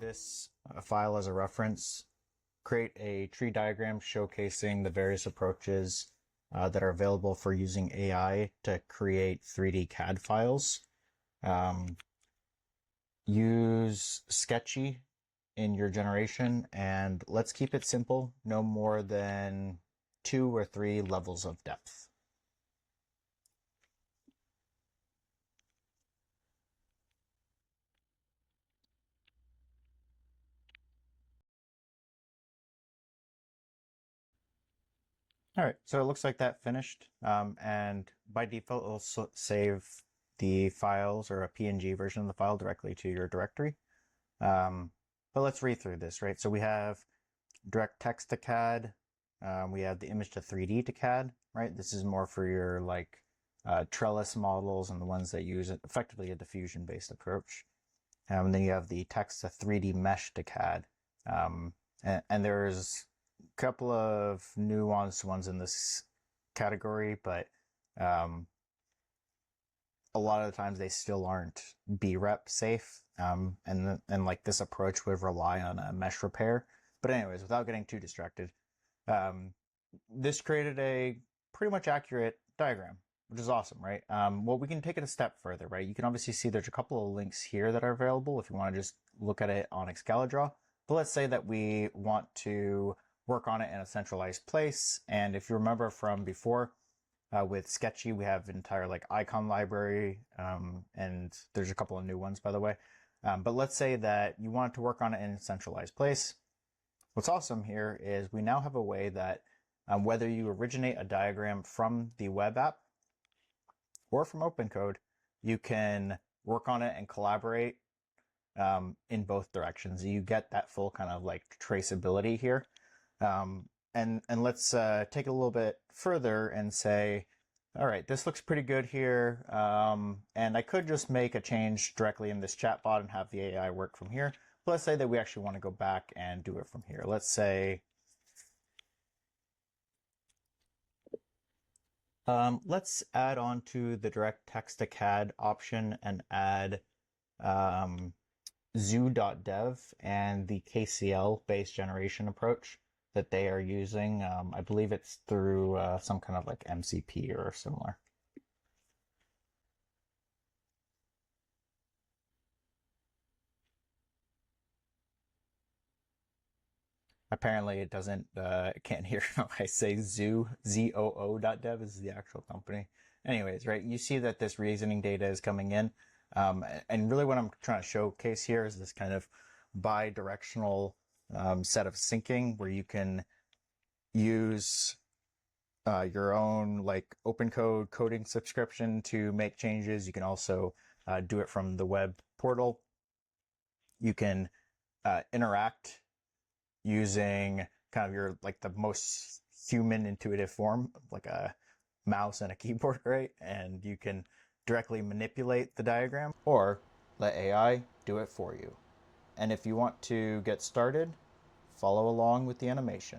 this file as a reference, create a tree diagram showcasing the various approaches that are available for using AI to create 3D CAD files. Use Sketchy in your generation, and let's keep it simple, no more than 2 or 3 levels of depth. All right, so it looks like that finished, and by default, it'll save the files or a PNG version of the file directly to your directory. But let's read through this, right? So we have direct text to CAD. We have the image to 3D to CAD, right? This is more for your like trellis models and the ones that use effectively a diffusion-based approach. And then you have the text to 3D mesh to CAD. And there's a couple of nuanced ones in this category, but a lot of the times they still aren't BREP safe. And like this approach would rely on a mesh repair. But anyways, without getting too distracted, this created a pretty much accurate diagram, which is awesome, right? Well, we can take it a step further, right? You can obviously see there's a couple of links here that are available if you want to just look at it on excalidraw. But let's say that we want to work on it in a centralized place. And if you remember from before, with Sketchy, we have an entire like icon library, and there's a couple of new ones, by the way. But let's say that you want to work on it in a centralized place. What's awesome here is we now have a way that whether you originate a diagram from the web app or from opencode, you can work on it and collaborate in both directions. You get that full kind of like traceability here. And let's take it a little bit further and say, all right, this looks pretty good here. And I could just make a change directly in this chatbot and have the AI work from here. But let's say that we actually want to go back and do it from here. Let's say, let's add on to the direct text to CAD option and add zoo.dev and the KCL based generation approach that they are using. I believe it's through some kind of like MCP or similar. Apparently it doesn't, it can't hear how I say zoo, ZOO.dev is the actual company. Anyways, right, you see that this reasoning data is coming in. And really what I'm trying to showcase here is this kind of bi-directional set of syncing where you can use your own like opencode coding subscription to make changes. You can also do it from the web portal. You can interact using kind of your like the most human intuitive form, like a mouse and a keyboard, right? And you can directly manipulate the diagram or let AI do it for you. And if you want to get started, follow along with the animation.